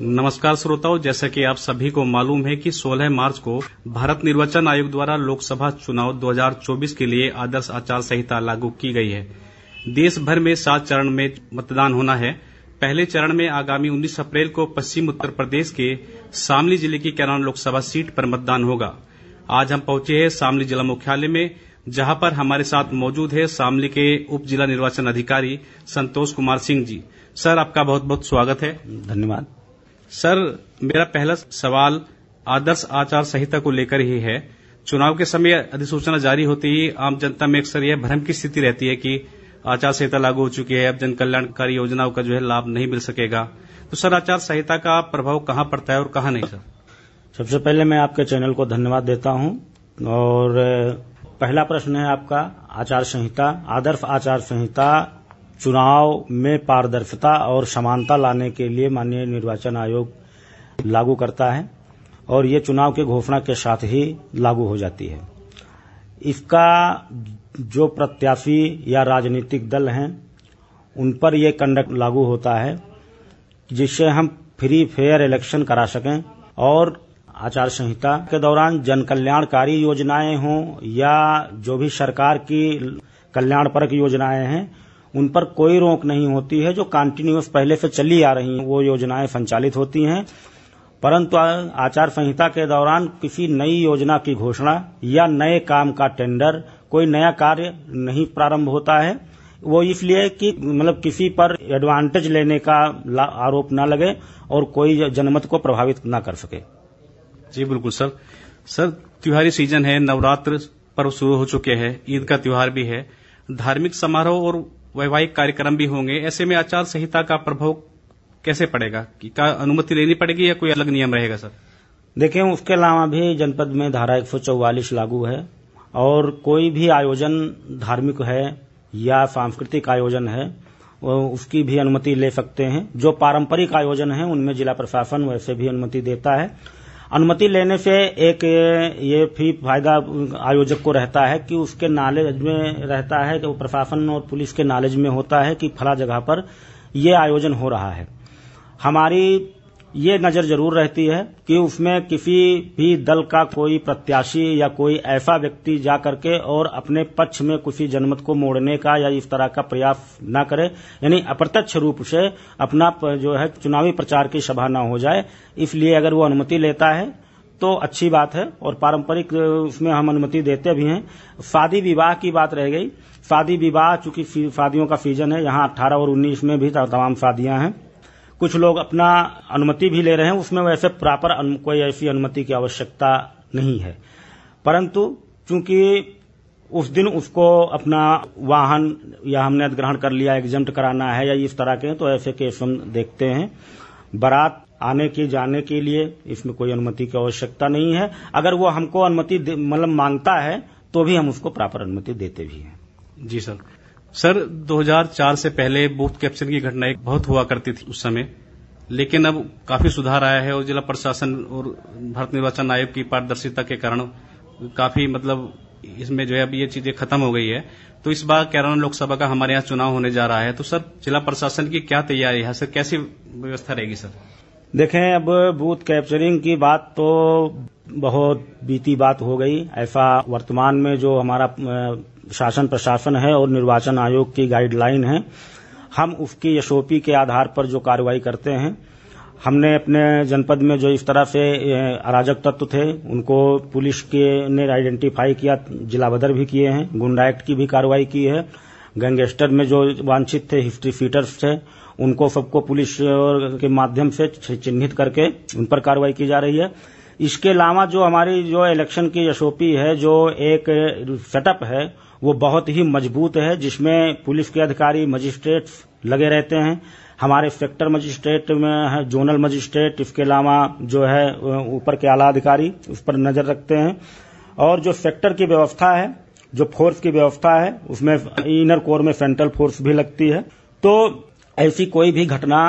नमस्कार श्रोताओं, जैसा कि आप सभी को मालूम है कि 16 मार्च को भारत निर्वाचन आयोग द्वारा लोकसभा चुनाव 2024 के लिए आदर्श आचार संहिता लागू की गई है। देश भर में 7 चरण में मतदान होना है। पहले चरण में आगामी 19 अप्रैल को पश्चिम उत्तर प्रदेश के शामली जिले की कैराना लोकसभा सीट पर मतदान होगा। आज हम पहुंचे हैं शामली जिला मुख्यालय में, जहां पर हमारे साथ मौजूद है शामली के उप जिला निर्वाचन अधिकारी संतोष कुमार सिंह जी। सर, आपका बहुत बहुत स्वागत है। धन्यवाद। सर, मेरा पहला सवाल आदर्श आचार संहिता को लेकर ही है। चुनाव के समय अधिसूचना जारी होते ही आम जनता में अक्सर यह भ्रम की स्थिति रहती है कि आचार संहिता लागू हो चुकी है, अब जन कल्याणकारी योजनाओं का जो है लाभ नहीं मिल सकेगा। तो सर, आचार संहिता का प्रभाव कहां पड़ता है और कहां नहीं? सर, सबसे पहले मैं आपके चैनल को धन्यवाद देता हूं। और पहला प्रश्न है आपका, आचार संहिता। आदर्श आचार संहिता चुनाव में पारदर्शिता और समानता लाने के लिए माननीय निर्वाचन आयोग लागू करता है और ये चुनाव की घोषणा के साथ ही लागू हो जाती है। इसका जो प्रत्याशी या राजनीतिक दल हैं उन पर यह कंडक्ट लागू होता है जिससे हम फ्री फेयर इलेक्शन करा सकें। और आचार संहिता के दौरान जन कल्याणकारी योजनाएं हों या जो भी सरकार की कल्याणपरक योजनाएं हैं उन पर कोई रोक नहीं होती है। जो कंटिन्यूअस पहले से चली आ रही हैं वो योजनाएं संचालित होती हैं, परंतु आचार संहिता के दौरान किसी नई योजना की घोषणा या नए काम का टेंडर, कोई नया कार्य नहीं प्रारंभ होता है। वो इसलिए कि मतलब किसी पर एडवांटेज लेने का आरोप न लगे और कोई जनमत को प्रभावित न कर सके। जी बिल्कुल सर। सर, त्योहारी सीजन है, नवरात्र पर्व शुरू हो चुके हैं, ईद का त्योहार भी है, धार्मिक समारोह और वैवाहिक कार्यक्रम भी होंगे। ऐसे में आचार संहिता का प्रभाव कैसे पड़ेगा? क्या अनुमति लेनी पड़ेगी या कोई अलग नियम रहेगा? सर देखिए, उसके अलावा भी जनपद में धारा 144 लागू है और कोई भी आयोजन धार्मिक है या सांस्कृतिक आयोजन है उसकी भी अनुमति ले सकते हैं। जो पारंपरिक आयोजन है उनमें जिला प्रशासन वैसे भी अनुमति देता है। अनुमति लेने से एक ये भी फायदा आयोजक को रहता है कि उसके नॉलेज में रहता है कि प्रशासन और पुलिस के नॉलेज में होता है कि फला जगह पर ये आयोजन हो रहा है। हमारी ये नजर जरूर रहती है कि उसमें किसी भी दल का कोई प्रत्याशी या कोई ऐसा व्यक्ति जा करके और अपने पक्ष में किसी जनमत को मोड़ने का या इस तरह का प्रयास न करे, यानी अप्रत्यक्ष रूप से अपना जो है चुनावी प्रचार की सभा न हो जाए। इसलिए अगर वो अनुमति लेता है तो अच्छी बात है और पारंपरिक उसमें हम अनुमति देते भी हैं। शादी विवाह की बात रह गई। शादी विवाह चूंकि शादियों का सीजन है, यहाँ 18 और 19 में भी तमाम शादियां हैं। कुछ लोग अपना अनुमति भी ले रहे हैं, उसमें वैसे प्रॉपर कोई ऐसी अनुमति की आवश्यकता नहीं है, परंतु चूंकि उस दिन उसको अपना वाहन या हमने अधिग्रहण कर लिया, एग्जम्प्ट कराना है या इस तरह के, तो ऐसे केस हम देखते हैं। बारात आने की जाने के लिए इसमें कोई अनुमति की आवश्यकता नहीं है। अगर वो हमको अनुमति मतलब मांगता है तो भी हम उसको प्रॉपर अनुमति देते भी हैं। जी सर। सर, 2004 से पहले बूथ कैप्चर की घटनाएं बहुत हुआ करती थी उस समय, लेकिन अब काफी सुधार आया है और जिला प्रशासन और भारत निर्वाचन आयोग की पारदर्शिता के कारण काफी मतलब इसमें जो है अब ये चीजें खत्म हो गई है। तो इस बार कैराना लोकसभा का हमारे यहाँ चुनाव होने जा रहा है, तो सर जिला प्रशासन की क्या तैयारी है? सर, कैसी व्यवस्था रहेगी? सर देखें, अब बूथ कैप्चरिंग की बात तो बहुत बीती बात हो गई। ऐसा वर्तमान में जो हमारा शासन प्रशासन है और निर्वाचन आयोग की गाइडलाइन है, हम उसकी एसओपी के आधार पर जो कार्रवाई करते हैं। हमने अपने जनपद में जो इस तरह से अराजक तत्व थे उनको पुलिस के ने आइडेंटिफाई किया, जिला बदर भी किए हैं, गुंडा एक्ट की भी कार्रवाई की है। गैंगस्टर में जो वांछित थे, हिस्ट्री फीटर्स थे, उनको सबको पुलिस के माध्यम से चिन्हित करके उन पर कार्रवाई की जा रही है। इसके अलावा जो हमारी जो इलेक्शन की एसओपी है, जो एक सेटअप है, वो बहुत ही मजबूत है, जिसमें पुलिस के अधिकारी, मजिस्ट्रेट लगे रहते हैं। हमारे सेक्टर मजिस्ट्रेट में है, जोनल मजिस्ट्रेट, इसके अलावा जो है ऊपर के आला अधिकारी उस पर नजर रखते हैं। और जो सेक्टर की व्यवस्था है, जो फोर्स की व्यवस्था है, उसमें इनर कोर में सेंट्रल फोर्स भी लगती है। तो ऐसी कोई भी घटना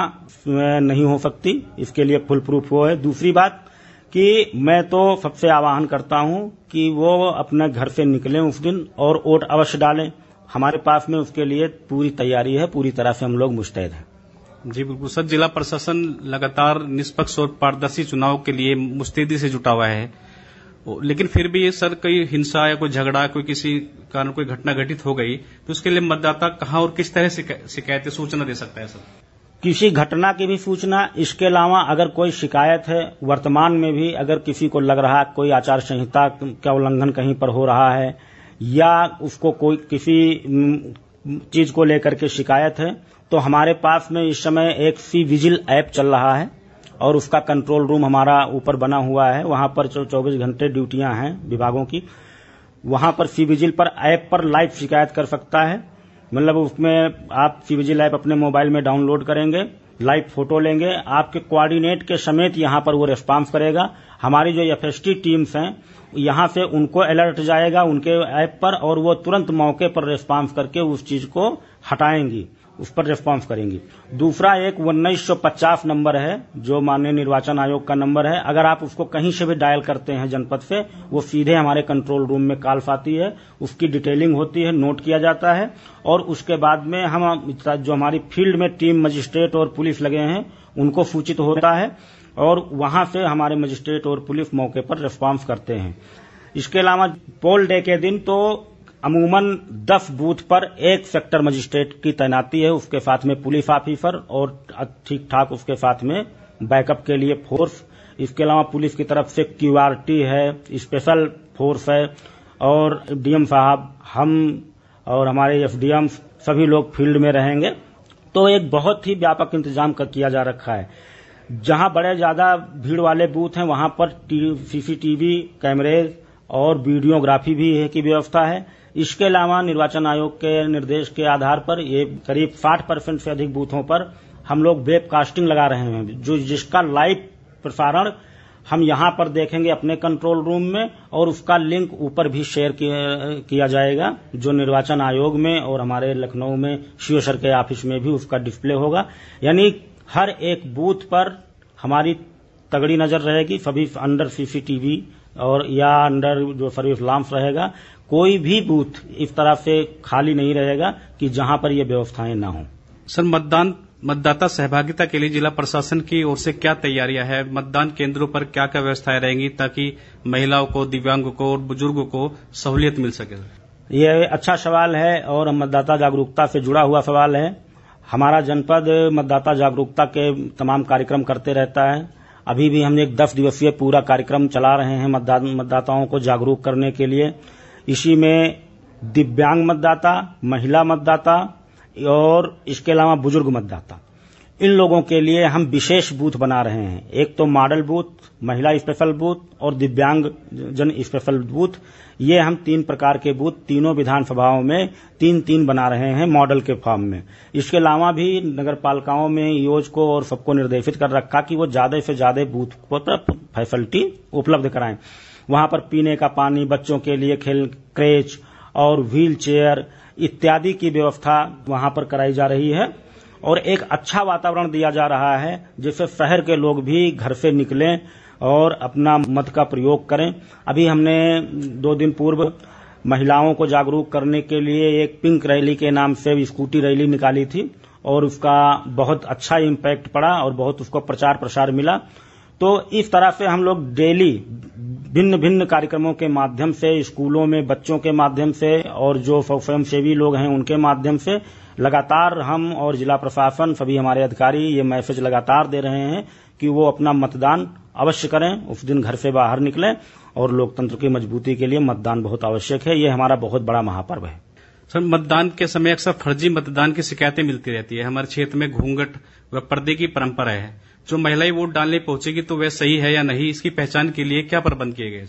नहीं हो सकती, इसके लिए फुल प्रूफ वो है। दूसरी बात कि मैं तो सबसे आह्वान करता हूं कि वो अपने घर से निकलें उस दिन और वोट अवश्य डालें। हमारे पास में उसके लिए पूरी तैयारी है, पूरी तरह से हम लोग मुस्तैद हैं। जी बिल्कुल सर, जिला प्रशासन लगातार निष्पक्ष और पारदर्शी चुनाव के लिए मुस्तैदी से जुटा हुआ है, लेकिन फिर भी सर कोई हिंसा या कोई झगड़ा, कोई किसी कारण कोई घटना घटित हो गई तो उसके लिए मतदाता कहाँ और किस तरह से शिकायत सूचना दे सकता है सर? किसी घटना की भी सूचना, इसके अलावा अगर कोई शिकायत है, वर्तमान में भी अगर किसी को लग रहा है कोई आचार संहिता का उल्लंघन कहीं पर हो रहा है या उसको कोई किसी चीज को लेकर के शिकायत है, तो हमारे पास में इस समय एक सी विजिल ऐप चल रहा है और उसका कंट्रोल रूम हमारा ऊपर बना हुआ है। वहां पर 24 घंटे ड्यूटियां हैं विभागों की। वहां पर सी विजिल पर ऐप पर लाइव शिकायत कर सकता है। मतलब उसमें आप सी विजिल ऐप अपने मोबाइल में डाउनलोड करेंगे, लाइव फोटो लेंगे, आपके कोऑर्डिनेट के समेत यहां पर वो रिस्पांस करेगा। हमारी जो एफएसटी टीम्स हैं यहां से उनको अलर्ट जाएगा उनके ऐप पर और वो तुरंत मौके पर रिस्पांस करके उस चीज को हटाएंगी, उस पर रिस्पांस करेंगी। दूसरा एक 1950 नंबर है जो माननीय निर्वाचन आयोग का नंबर है। अगर आप उसको कहीं से भी डायल करते हैं जनपद से, वो सीधे हमारे कंट्रोल रूम में कॉल्स आती है, उसकी डिटेलिंग होती है, नोट किया जाता है और उसके बाद में हम जो हमारी फील्ड में टीम मजिस्ट्रेट और पुलिस लगे हैं उनको सूचित होता है और वहां से हमारे मजिस्ट्रेट और पुलिस मौके पर रिस्पांस करते हैं। इसके अलावा पोल डे के दिन तो अमूमन 10 बूथ पर एक सेक्टर मजिस्ट्रेट की तैनाती है, उसके साथ में पुलिस ऑफिसर और ठीक ठाक उसके साथ में बैकअप के लिए फोर्स। इसके अलावा पुलिस की तरफ से क्यूआरटी है, स्पेशल फोर्स है और डीएम साहब, हम और हमारे एसडीएम सभी लोग फील्ड में रहेंगे। तो एक बहुत ही व्यापक इंतजाम किया जा रखा है। जहां बड़े ज्यादा भीड़ वाले बूथ हैं वहां पर सीसीटीवी कैमरे और वीडियोग्राफी भी की व्यवस्था है। इसके अलावा निर्वाचन आयोग के निर्देश के आधार पर ये करीब 60% से अधिक बूथों पर हम लोग वेबकास्टिंग लगा रहे हैं, जिसका लाइव प्रसारण हम यहां पर देखेंगे अपने कंट्रोल रूम में और उसका लिंक ऊपर भी शेयर किया जाएगा जो निर्वाचन आयोग में और हमारे लखनऊ में सीओ सर के ऑफिस में भी उसका डिस्प्ले होगा। यानी हर एक बूथ पर हमारी तगड़ी नजर रहेगी, सभी अंडर सीसीटीवी और या अंडर जो सर्विस लाम्स रहेगा। कोई भी बूथ इस तरह से खाली नहीं रहेगा कि जहां पर ये व्यवस्थाएं ना हो। सर, मतदाता सहभागिता के लिए जिला प्रशासन की ओर से क्या तैयारियां है? मतदान केंद्रों पर क्या क्या व्यवस्थाएं रहेंगी ताकि महिलाओं को, दिव्यांगों को और बुजुर्गों को सहूलियत मिल सके? ये अच्छा सवाल है और मतदाता जागरूकता से जुड़ा हुआ सवाल है। हमारा जनपद मतदाता जागरूकता के तमाम कार्यक्रम करते रहता है। अभी भी हम एक 10 दिवसीय पूरा कार्यक्रम चला रहे हैं मतदाताओं को जागरूक करने के लिए। इसी में दिव्यांग मतदाता, महिला मतदाता और इसके अलावा बुजुर्ग मतदाता, इन लोगों के लिए हम विशेष बूथ बना रहे हैं। एक तो मॉडल बूथ, महिला स्पेशल बूथ और दिव्यांग जन स्पेशल बूथ। ये हम 3 प्रकार के बूथ तीनों विधानसभाओं में 3-3 बना रहे हैं मॉडल के फॉर्म में। इसके अलावा भी नगर पालिकाओं में योज को और सबको निर्देशित कर रखा कि वो ज्यादा से ज्यादा बूथ पर फैसिलिटी उपलब्ध कराएं। वहां पर पीने का पानी, बच्चों के लिए खेल क्रेच और व्हील चेयर इत्यादि की व्यवस्था वहां पर कराई जा रही है और एक अच्छा वातावरण दिया जा रहा है जिससे शहर के लोग भी घर से निकलें और अपना मत का प्रयोग करें। अभी हमने 2 दिन पूर्व महिलाओं को जागरूक करने के लिए एक पिंक रैली के नाम से स्कूटी रैली निकाली थी और उसका बहुत अच्छा इम्पैक्ट पड़ा और बहुत उसको प्रचार प्रसार मिला। तो इस तरह से हम लोग डेली भिन्न भिन्न कार्यक्रमों के माध्यम से, स्कूलों में बच्चों के माध्यम से और जो स्वयंसेवी लोग हैं उनके माध्यम से लगातार हम और जिला प्रशासन सभी हमारे अधिकारी ये मैसेज लगातार दे रहे हैं कि वो अपना मतदान अवश्य करें, उस दिन घर से बाहर निकलें और लोकतंत्र की मजबूती के लिए मतदान बहुत आवश्यक है। ये हमारा बहुत बड़ा महापर्व है। सर, मतदान के समय अक्सर फर्जी मतदान की शिकायतें मिलती रहती है। हमारे क्षेत्र में घूंघट व पर्दे की परंपरा है। जो महिलाएं वोट डालने पहुंचेगी तो वह सही है या नहीं, इसकी पहचान के लिए क्या प्रबंध किए गए?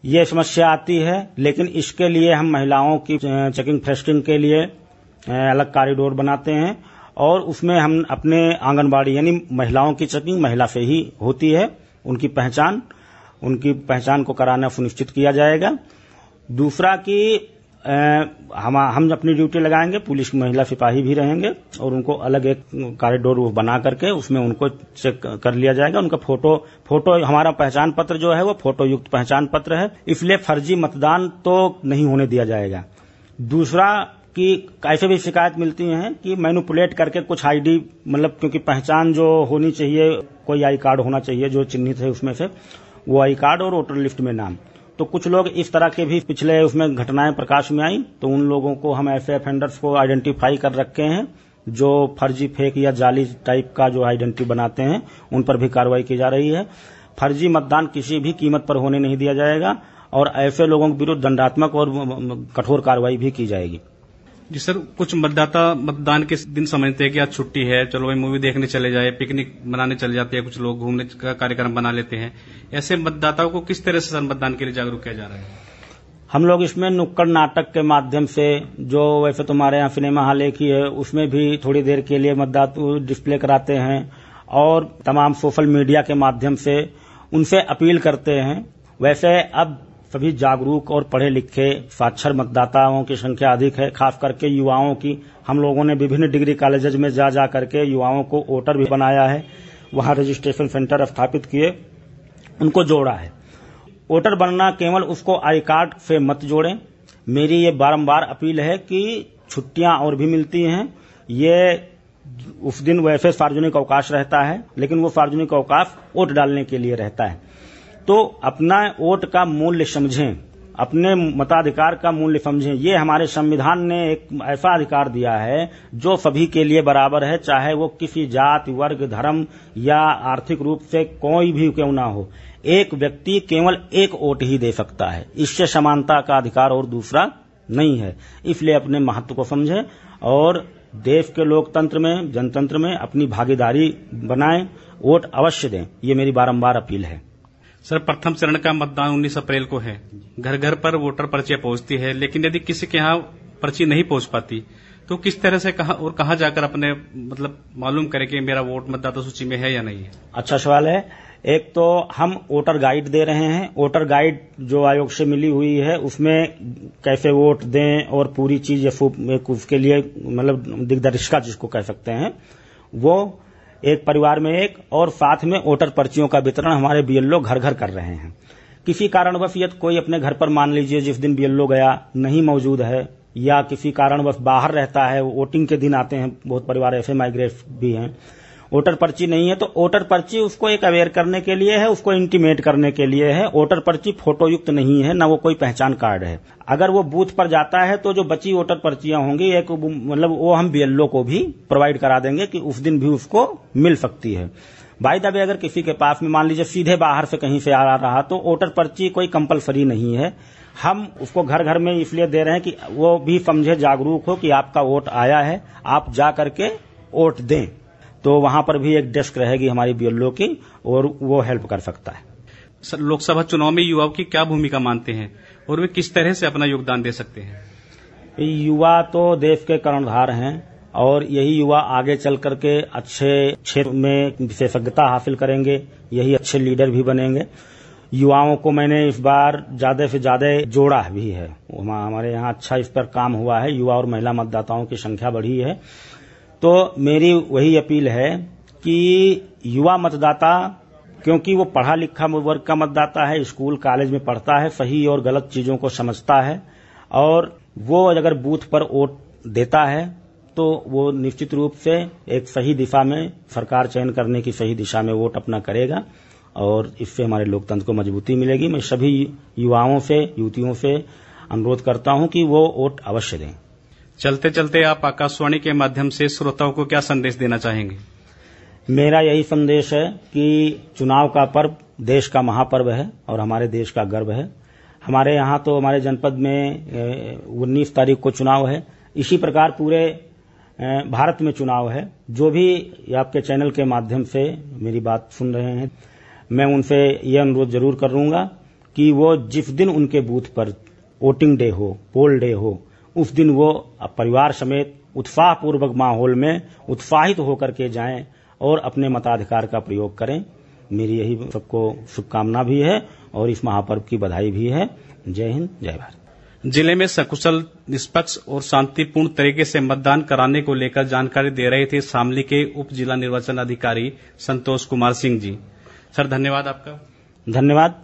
ये समस्या आती है, लेकिन इसके लिए हम महिलाओं की चेकिंग फेस्टिंग के लिए अलग कॉरिडोर बनाते हैं और उसमें हम अपने आंगनबाड़ी यानी महिलाओं की चेकिंग महिला से ही होती है। उनकी पहचान को कराना सुनिश्चित किया जाएगा। दूसरा कि हम अपनी ड्यूटी लगाएंगे, पुलिस महिला सिपाही भी रहेंगे और उनको अलग एक कॉरिडोर बना करके उसमें उनको चेक कर लिया जाएगा। उनका फोटो हमारा पहचान पत्र जो है वो फोटो युक्त पहचान पत्र है, इसलिए फर्जी मतदान तो नहीं होने दिया जाएगा। दूसरा कि ऐसे भी शिकायत मिलती है कि मैनिपुलेट करके कुछ आईडी, मतलब क्योंकि पहचान जो होनी चाहिए, कोई आई कार्ड होना चाहिए जो चिन्हित है उसमें से, वो आई कार्ड और वोटर लिस्ट में नाम। तो कुछ लोग इस तरह के भी पिछले उसमें घटनाएं प्रकाश में आई, तो उन लोगों को हम ऐसे ऑफेंडर्स को आइडेंटिफाई कर रखे हैं जो फर्जी, फेक या जाली टाइप का जो आइडेंटिटी बनाते हैं, उन पर भी कार्रवाई की जा रही है। फर्जी मतदान किसी भी कीमत पर होने नहीं दिया जाएगा और ऐसे लोगों के विरुद्ध दंडात्मक और कठोर कार्रवाई भी की जाएगी। जी सर, कुछ मतदाता मतदान के दिन समझते हैं कि आज छुट्टी है, चलो भाई मूवी देखने चले जाए, पिकनिक मनाने चले जाते हैं, कुछ लोग घूमने का कार्यक्रम बना लेते हैं। ऐसे मतदाताओं को किस तरह से सर मतदान के लिए जागरूक किया जा रहा है? हम लोग इसमें नुक्कड़ नाटक के माध्यम से, जो वैसे तो हमारे यहाँ सिनेमा हॉल एक ही है, उसमें भी थोड़ी देर के लिए मतदाता डिस्प्ले कराते हैं और तमाम सोशल मीडिया के माध्यम से उनसे अपील करते हैं। वैसे अब सभी जागरूक और पढ़े लिखे साक्षर मतदाताओं की संख्या अधिक है, खास करके युवाओं की। हम लोगों ने विभिन्न डिग्री कॉलेजेस में जा करके युवाओं को वोटर भी बनाया है, वहां रजिस्ट्रेशन सेंटर स्थापित किए, उनको जोड़ा है। वोटर बनना केवल उसको आई कार्ड से मत जोड़ें। मेरी ये बारंबार अपील है कि छुट्टियां और भी मिलती हैं, ये उस दिन वैसे सार्वजनिक अवकाश रहता है, लेकिन वो सार्वजनिक अवकाश वोट डालने के लिए रहता है। तो अपना वोट का मूल्य समझें, अपने मताधिकार का मूल्य समझें। ये हमारे संविधान ने एक ऐसा अधिकार दिया है जो सभी के लिए बराबर है, चाहे वो किसी जाति, वर्ग, धर्म या आर्थिक रूप से कोई भी क्यों ना हो। एक व्यक्ति केवल एक वोट ही दे सकता है, इससे समानता का अधिकार और दूसरा नहीं है। इसलिए अपने महत्व को समझें और देश के लोकतंत्र में, जनतंत्र में अपनी भागीदारी बनाएं, वोट अवश्य दें। ये मेरी बारंबार अपील है। सर, प्रथम चरण का मतदान 19 अप्रैल को है। घर घर पर वोटर पर्चियां पहुंचती है, लेकिन यदि किसी के यहाँ पर्ची नहीं पहुंच पाती तो किस तरह से कहाँ जाकर अपने मालूम करें कि मेरा वोट मतदाता सूची में है या नहीं है? अच्छा सवाल है। एक तो हम वोटर गाइड दे रहे हैं। वोटर गाइड जो आयोग से मिली हुई है, उसमें कैसे वोट दें और पूरी चीज उसके लिए दिग्दर्शिका जिसको कह सकते हैं, वो एक परिवार में एक, और साथ में वोटर पर्चियों का वितरण हमारे बीएलओ घर घर कर रहे हैं। किसी कारणवश यदि कोई अपने घर पर, मान लीजिए जिस दिन बीएलओ गया नहीं मौजूद है, या किसी कारणवश बाहर रहता है, वोटिंग के दिन आते हैं, बहुत परिवार ऐसे माइग्रेट भी हैं, वोटर पर्ची नहीं है, तो वोटर पर्ची उसको एक अवेयर करने के लिए है, उसको इंटीमेट करने के लिए है। वोटर पर्ची फोटो युक्त नहीं है, न वो कोई पहचान कार्ड है। अगर वो बूथ पर जाता है तो जो बची वोटर पर्चियां होंगी, एक वो हम बीएलओ को भी प्रोवाइड करा देंगे कि उस दिन भी उसको मिल सकती है। बाय द वे, अगर किसी के पास में मान लीजिए सीधे बाहर से कहीं से आ रहा, तो वोटर पर्ची कोई कंपलसरी नहीं है। हम उसको घर घर में इसलिए दे रहे हैं कि वो भी समझे, जागरूक हो कि आपका वोट आया है, आप जा करके वोट दें। तो वहां पर भी एक डेस्क रहेगी हमारी बीएलओ की, और वो हेल्प कर सकता है। सर, लोकसभा चुनाव में युवाओं की क्या भूमिका मानते हैं और वे किस तरह से अपना योगदान दे सकते हैं? युवा तो देश के कर्णधार हैं और यही युवा आगे चल करके अच्छे क्षेत्र में विशेषज्ञता हासिल करेंगे, यही अच्छे लीडर भी बनेंगे। युवाओं को मैंने इस बार ज्यादा से ज्यादा जोड़ा भी है। हमारे यहाँ अच्छा इस पर काम हुआ है, युवा और महिला मतदाताओं की संख्या बढ़ी है। तो मेरी वही अपील है कि युवा मतदाता, क्योंकि वो पढ़ा लिखा वर्ग का मतदाता है, स्कूल कॉलेज में पढ़ता है, सही और गलत चीजों को समझता है, और वो अगर बूथ पर वोट देता है तो वो निश्चित रूप से एक सही दिशा में, सरकार चयन करने की सही दिशा में वोट अपना करेगा और इससे हमारे लोकतंत्र को मजबूती मिलेगी। मैं सभी युवाओं से, युवतियों से अनुरोध करता हूं कि वो वोट अवश्य दें। चलते चलते आप आकाशवाणी के माध्यम से श्रोताओं को क्या संदेश देना चाहेंगे? मेरा यही संदेश है कि चुनाव का पर्व देश का महापर्व है और हमारे देश का गर्व है। हमारे यहाँ तो हमारे जनपद में 19 तारीख को चुनाव है। इसी प्रकार पूरे भारत में चुनाव है। जो भी आपके चैनल के माध्यम से मेरी बात सुन रहे हैं, मैं उनसे ये अनुरोध जरूर करूंगा कि वो जिस दिन उनके बूथ पर वोटिंग डे हो, पोल डे हो, उस दिन वो परिवार समेत उत्साहपूर्वक माहौल में उत्साहित होकर के जाएं और अपने मताधिकार का प्रयोग करें। मेरी यही सबको शुभकामना भी है और इस महापर्व की बधाई भी है। जय हिंद, जय भारत। जिले में सकुशल, निष्पक्ष और शांतिपूर्ण तरीके से मतदान कराने को लेकर जानकारी दे रहे थे शामली के उप जिला निर्वाचन अधिकारी संतोष कुमार सिंह जी। सर, धन्यवाद आपका। धन्यवाद।